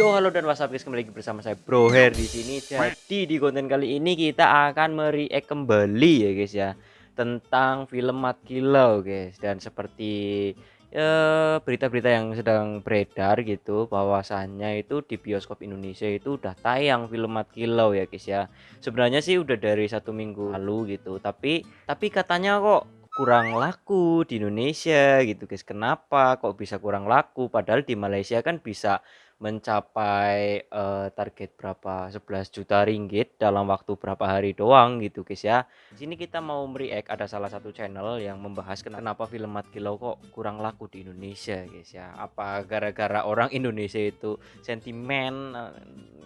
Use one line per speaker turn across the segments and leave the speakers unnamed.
Yo, halo dan what's up guys, kembali lagi bersama saya Bro Hair di sini. Jadi di konten kali ini kita akan mereact kembali ya guys ya, tentang film Mat Kilau guys. Dan seperti berita-berita yang sedang beredar gitu, bahwasannya itu di bioskop Indonesia itu udah tayang film Mat Kilau ya guys ya. Sebenarnya sih udah dari 1 minggu lalu gitu, tapi katanya kok kurang laku di Indonesia gitu guys. Kenapa kok bisa kurang laku, padahal di Malaysia kan bisa mencapai target berapa, 11 juta ringgit dalam waktu berapa hari doang gitu guys ya. Di sini kita mau react, ada salah satu channel yang membahas kenapa film Mat Kilau kok kurang laku di Indonesia guys ya. Apa gara-gara orang Indonesia itu sentimen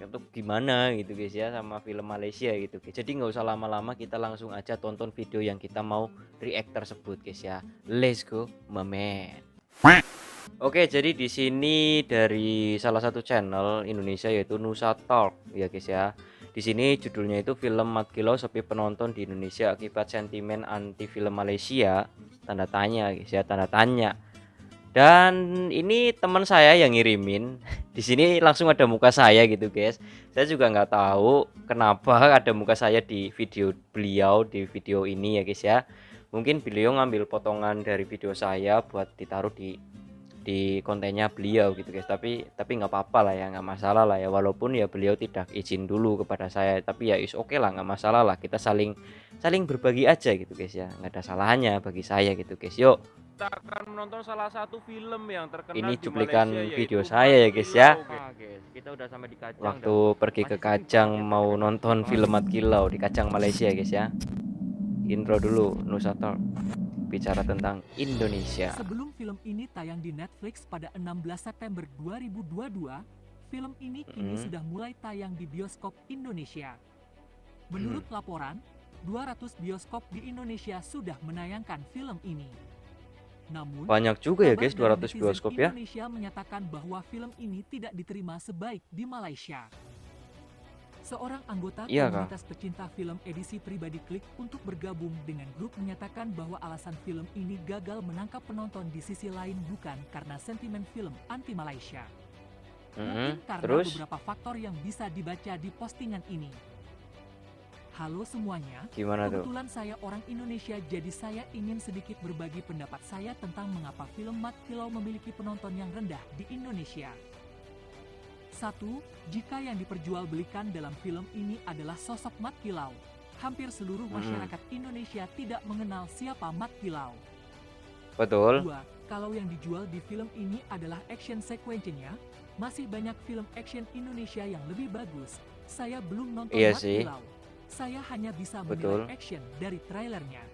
atau gimana gitu guys ya sama film Malaysia gitu guys. Jadi nggak usah lama-lama, kita langsung aja tonton video yang kita mau react tersebut guys ya. Let's go, my man. Oke, jadi di sini dari salah satu channel Indonesia yaitu Nusa Talk ya guys ya. Di sini judulnya itu film Mat Kilau sepi penonton di Indonesia akibat sentimen anti film Malaysia. Tanda tanya guys ya, tanda tanya. Dan ini teman saya yang ngirimin. Di sini langsung ada muka saya gitu guys. Saya juga nggak tahu kenapa ada muka saya di video beliau di video ini ya guys ya. Mungkin beliau ngambil potongan dari video saya buat ditaruh di kontennya beliau gitu guys, tapi nggak apa-apa lah ya, nggak masalah lah ya, walaupun ya beliau tidak izin dulu kepada saya, tapi ya is oke lah, nggak masalah lah, kita saling berbagi aja gitu guys ya, nggak ada salahnya bagi saya gitu guys. Yuk,
Kita akan menonton salah satu film yang
ini
terkenal di Malaysia
cuplikan
yaitu
video
Mat
saya ya guys ya,
Kilau, guys. Kita udah sampai di Kajang
waktu
dan
pergi ke
masih sepi
Kajang
banget ya,
mau
tak ada
nonton
apa-apa.
film Mat Kilau di Kajang Malaysia ya guys ya. Intro dulu, Nusator bicara tentang Indonesia.
Sebelum film ini tayang di Netflix pada 16 September 2022, film ini kini sudah mulai tayang di bioskop Indonesia. Menurut laporan, 200 bioskop di Indonesia sudah menayangkan film ini. Namun,
Banyak juga ya
kabar
guys,
dari
200
netizen
bioskop ya.
Indonesia menyatakan bahwa film ini tidak diterima sebaik di Malaysia. Seorang anggota
Iya kah?
komunitas pecinta film edisi pribadi Klik untuk bergabung dengan grup menyatakan bahwa alasan film ini gagal menangkap penonton di sisi lain bukan karena sentimen film anti Malaysia. Mungkin karena
Terus
beberapa faktor yang bisa dibaca di postingan ini. Halo semuanya,
gimana tuh?
kebetulan saya orang Indonesia, jadi saya ingin sedikit berbagi pendapat saya tentang mengapa film Mat Kilau memiliki penonton yang rendah di Indonesia. 1. Jika yang diperjualbelikan dalam film ini adalah sosok Mat Kilau, hampir seluruh masyarakat Indonesia tidak mengenal siapa Mat Kilau.
Betul.
2. Kalau yang dijual di film ini adalah action sequence-nya, masih banyak film action Indonesia yang lebih bagus. Saya belum nonton
Iya
Mat
sih.
Kilau. Saya hanya bisa
Betul.
menilai action dari trailernya.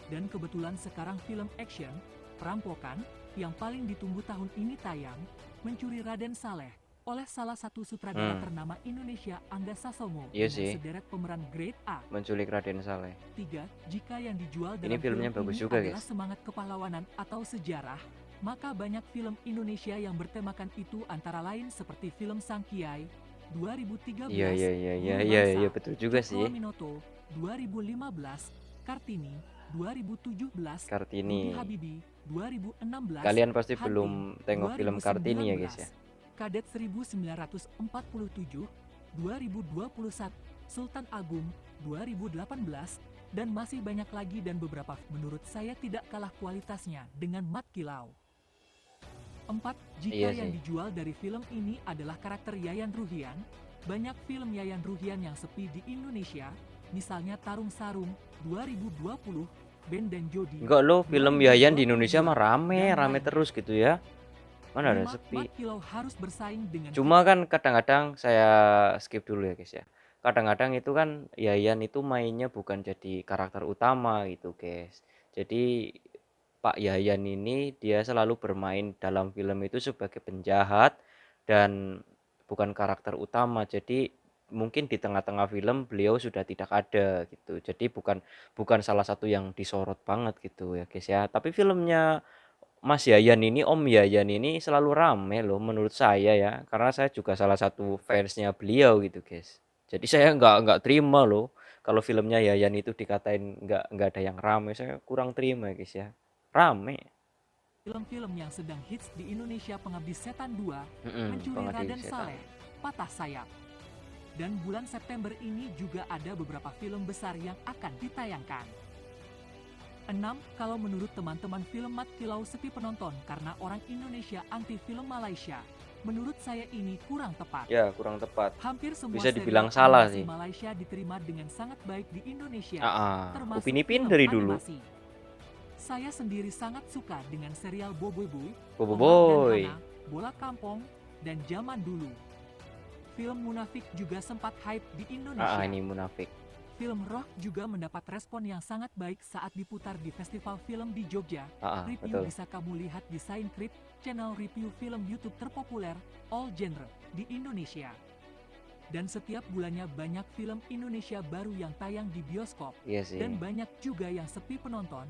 Dan kebetulan sekarang film action, Perampokan, yang paling ditunggu tahun ini tayang, Mencuri Raden Saleh, oleh salah satu sutradara ternama Indonesia, Angga Sasongko,
Iya
dengan
sih.
sederet pemeran grade A.
Menculik Raden Saleh.
3. Jika yang dijual
Ini
dalam
filmnya
film
bagus
ini
juga,
adalah
guys.
semangat kepahlawanan atau sejarah, maka banyak film Indonesia yang bertemakan itu, antara lain seperti film Sang Kiai 2013,
Iya, betul juga sih.
Minoto 2015, Kartini 2017,
Kartini.
Rudy Habibie 2016,
Kalian pasti
Hunting
belum tengok film Kartini ya guys ya.
Kadet 1947 2021, Sultan Agung 2018, dan masih banyak lagi, dan beberapa menurut saya tidak kalah kualitasnya dengan Mat Kilau. 4. Jika
Iya
yang
sih.
dijual dari film ini adalah karakter Yayan Ruhian, banyak film Yayan Ruhian yang sepi di Indonesia, misalnya Tarung Sarung 2020, Ben dan Jody.
Enggak loh, film Yayan di
2022,
Indonesia mah rame
dan lain.
terus gitu ya. Mana ada
5.
sepi.
Mat Kilau harus bersaing dengan
Cuma kan kadang-kadang saya skip dulu ya guys ya. Kadang-kadang itu kan Yayan itu mainnya bukan jadi karakter utama gitu guys. Jadi Pak Yayan ini dia selalu bermain dalam film itu sebagai penjahat dan bukan karakter utama. Jadi mungkin di tengah-tengah film beliau sudah tidak ada gitu. Jadi bukan bukan salah satu yang disorot banget gitu ya guys ya. Tapi filmnya Mas Yayan ini, Om Yayan ini selalu rame loh menurut saya ya. Karena saya juga salah satu fansnya beliau gitu guys. Jadi saya nggak terima loh kalau filmnya Yayan itu dikatain nggak ada yang rame. Saya kurang terima guys ya. Rame.
Film-film yang sedang hits di Indonesia Pengabdi Setan 2, Mencuri
Pengabdi
Raden
Setan.
Saleh, Patah Sayap. Dan bulan September ini juga ada beberapa film besar yang akan ditayangkan. 6. Kalau menurut teman-teman film Mat Kilau sepi penonton karena orang Indonesia anti film Malaysia, menurut saya ini kurang tepat.
Ya, kurang tepat.
Hampir semua
Bisa
serial
dibilang salah
animasi
sih.
Malaysia diterima dengan sangat baik di Indonesia, termasuk
Upin Ipin
film
dari dulu.
animasi. Saya sendiri sangat suka dengan serial Boboiboy,
Bobo
Oma
Boy.
dan Hana, Bola Kampung, dan Zaman Dulu. Film Munafik juga sempat hype di Indonesia.
Ini Munafik.
Film Roh juga mendapat respon yang sangat baik saat diputar di festival film di Jogja. Review
Betul.
bisa kamu lihat di Sign Crit, channel review film YouTube terpopuler, all genre, di Indonesia. Dan setiap bulannya banyak film Indonesia baru yang tayang di bioskop.
Iya sih.
Dan banyak juga yang sepi penonton,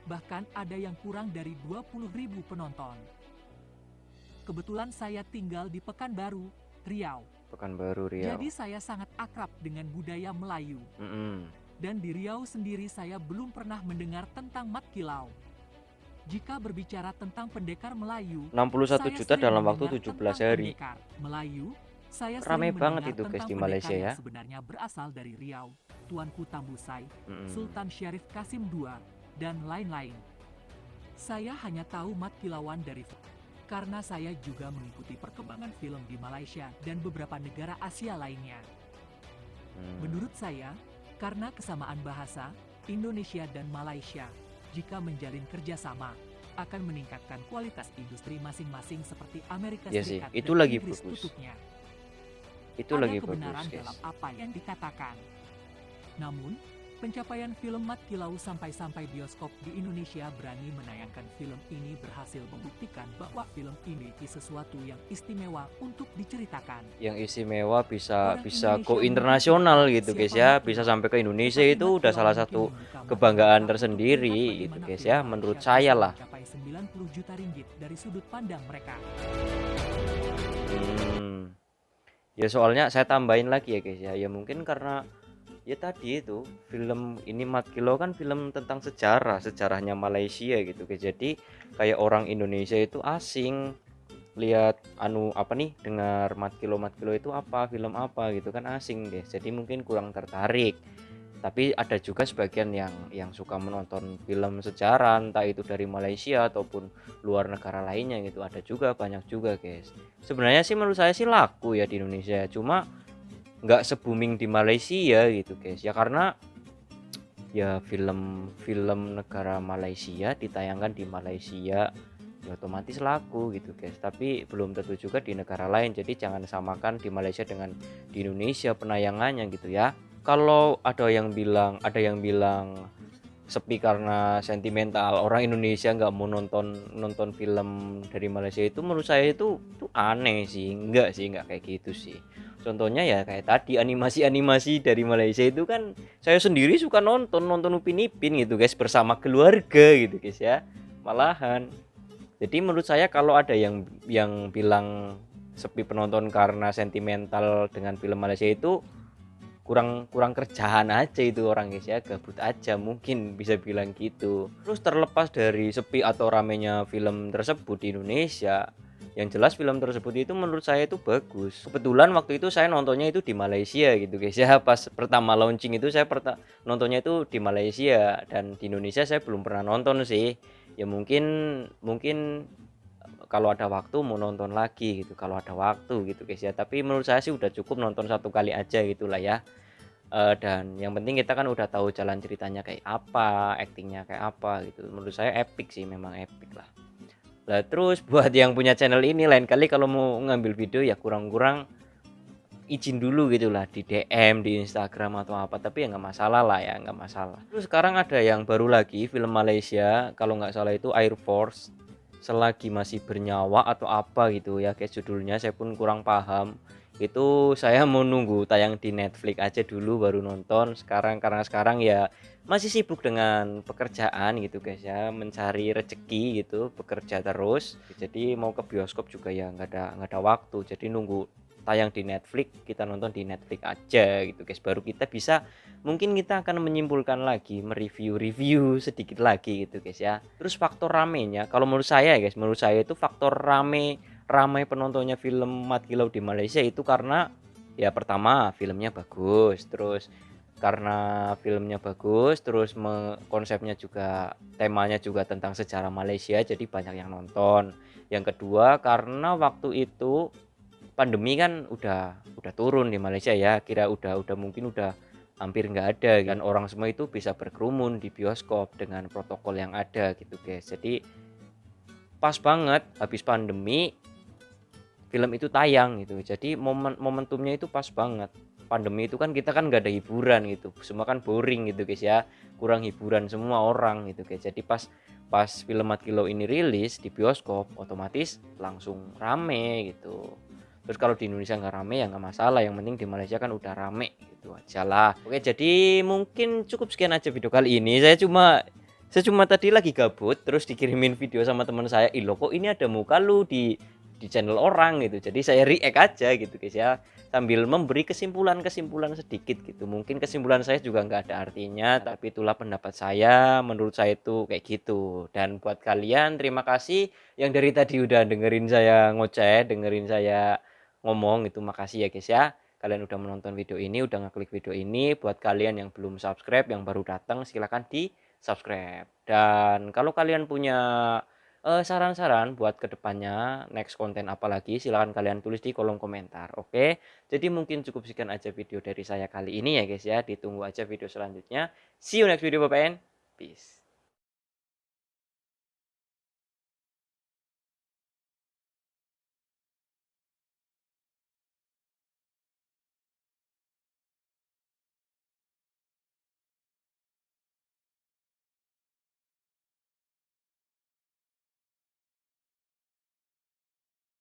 bahkan ada yang kurang dari 20.000 penonton. Kebetulan saya tinggal di Pekanbaru, Riau.
Pekanbaru Riau.
Jadi saya sangat akrab dengan budaya Melayu. Dan di Riau sendiri saya belum pernah mendengar tentang Mat Kilau. Jika berbicara tentang pendekar Melayu,
61
saya
juta
sering
dalam waktu
mendengar
17
tentang
hari.
pendekar Melayu, saya
Rame
sering
banget
mendengar
itu, guys,
tentang
di
pendekar
Malaysia
yang
ya.
sebenarnya berasal dari Riau, Tuanku Tambusai,
Mm-mm.
Sultan Syarif Kasim II, dan lain-lain. Saya hanya tahu Mat Kilauan dari karena saya juga mengikuti perkembangan film di Malaysia dan beberapa negara Asia lainnya. Menurut saya, karena kesamaan bahasa, Indonesia dan Malaysia, jika menjalin kerjasama, akan meningkatkan kualitas industri masing-masing seperti Amerika
Iya sih,
Serikat
itu
dan
lagi
Inggris
bagus.
tutupnya.
Itu
Ada
lagi
kebenaran
bagus,
dalam
guys.
apa yang dikatakan. Namun, pencapaian film Mat Kilau sampai bioskop di Indonesia berani menayangkan film ini berhasil membuktikan bahwa film ini memiliki sesuatu yang istimewa untuk diceritakan.
Yang istimewa bisa
Orang
bisa
Indonesia
go
mungkin
internasional
tidak
gitu
tahu
guys
siapa
ya,
Mat
bisa
Kilau.
sampai ke Indonesia
Tetapi
itu
Mat
udah
Kilau
salah
mungkin
satu
membuka mata
kebanggaan
kita untuk
tersendiri
melihat
gitu
bagaimana
guys
film
ya,
Malaysia
menurut
bisa
saya lah.
mencapai 90 juta ringgit dari sudut pandang mereka.
Ya soalnya saya tambahin lagi ya guys ya, ya mungkin karena ya tadi itu film ini Mat Kilau kan film tentang sejarahnya Malaysia gitu guys. Jadi kayak orang Indonesia itu asing lihat apa nih, dengar Mat Kilau itu apa, film apa gitu kan, asing guys. Jadi mungkin kurang tertarik. Tapi ada juga sebagian yang suka menonton film sejarah, entah itu dari Malaysia ataupun luar negara lainnya gitu. Ada juga, banyak juga guys. Sebenarnya sih menurut saya sih laku ya di Indonesia, cuma nggak se-booming di Malaysia gitu guys ya, karena ya film negara Malaysia ditayangkan di Malaysia ya otomatis laku gitu guys, tapi belum tentu juga di negara lain. Jadi jangan samakan di Malaysia dengan di Indonesia penayangannya gitu ya. Kalau ada yang bilang sepi karena sentimental, orang Indonesia nggak mau nonton film dari Malaysia, itu menurut saya itu aneh sih. Enggak kayak gitu sih. Contohnya ya kayak tadi animasi dari Malaysia itu kan saya sendiri suka nonton Upin Ipin gitu guys, bersama keluarga gitu guys ya, malahan. Jadi menurut saya kalau ada yang bilang sepi penonton karena sentimental dengan film Malaysia, itu kurang kerjaan aja itu orang guys ya, gabut aja mungkin bisa bilang gitu. Terus terlepas dari sepi atau ramenya film tersebut di Indonesia, yang jelas film tersebut itu menurut saya itu bagus. Kebetulan waktu itu saya nontonnya itu di Malaysia gitu guys ya, pas pertama launching itu saya nontonnya itu di Malaysia, dan di Indonesia saya belum pernah nonton sih. Ya mungkin kalau ada waktu mau nonton lagi gitu, kalau ada waktu gitu guys ya. Tapi menurut saya sih udah cukup nonton satu kali aja gitulah ya. Dan yang penting kita kan udah tahu jalan ceritanya kayak apa, aktingnya kayak apa gitu. Menurut saya epic sih, memang epic lah. Lah terus buat yang punya channel ini, lain kali kalau mau ngambil video ya kurang-kurang izin dulu gitulah, di DM di Instagram atau apa. Tapi ya nggak masalah lah ya, nggak masalah. Terus sekarang ada yang baru lagi, film Malaysia, kalau nggak salah itu Air Force, Selagi Masih Bernyawa atau apa gitu ya guys judulnya, saya pun kurang paham. Itu saya mau nunggu tayang di Netflix aja dulu baru nonton sekarang, karena sekarang ya masih sibuk dengan pekerjaan gitu guys ya, mencari rezeki gitu, bekerja terus. Jadi mau ke bioskop juga ya nggak ada waktu, jadi nunggu tayang di Netflix, kita nonton di Netflix aja gitu guys. Baru kita bisa, mungkin kita akan menyimpulkan lagi, mereview-review sedikit lagi gitu guys ya. Terus faktor ramenya, kalau menurut saya ya guys, menurut saya itu faktor ramai penontonnya film Mat Kilau di Malaysia itu karena ya pertama filmnya bagus, terus karena filmnya bagus, terus konsepnya juga, temanya juga tentang sejarah Malaysia, jadi banyak yang nonton. Yang kedua karena waktu itu pandemi kan udah turun di Malaysia ya, kira udah mungkin udah hampir nggak ada kan, orang semua itu bisa berkerumun di bioskop dengan protokol yang ada gitu guys. Jadi pas banget habis pandemi film itu tayang gitu, jadi momentumnya itu pas banget. Pandemi itu kan kita kan nggak ada hiburan gitu, semua kan boring gitu guys ya, kurang hiburan semua orang gitu guys. Jadi pas film Mat Kilau ini rilis di bioskop, otomatis langsung rame gitu. Terus kalau di Indonesia nggak rame ya nggak masalah, yang penting di Malaysia kan udah rame gitu aja lah. Oke, jadi mungkin cukup sekian aja video kali ini. Saya cuma tadi lagi gabut, terus dikirimin video sama teman saya, ih lo kok ini ada muka lu di channel orang gitu, jadi saya react aja gitu guys ya, sambil memberi kesimpulan sedikit gitu. Mungkin kesimpulan saya juga nggak ada artinya, tapi itulah pendapat saya, menurut saya itu kayak gitu. Dan buat kalian, terima kasih yang dari tadi udah dengerin saya ngoceh, dengerin saya ngomong itu, makasih ya guys ya. Kalian udah menonton video ini, udah ngeklik video ini. Buat kalian yang belum subscribe, yang baru datang, silahkan di subscribe. Dan kalau kalian punya saran-saran buat kedepannya next konten apa lagi, silahkan kalian tulis di kolom komentar. Oke, jadi mungkin cukup sekian aja video dari saya kali ini ya guys ya, ditunggu aja video selanjutnya. See you next video, Bapak N. Peace.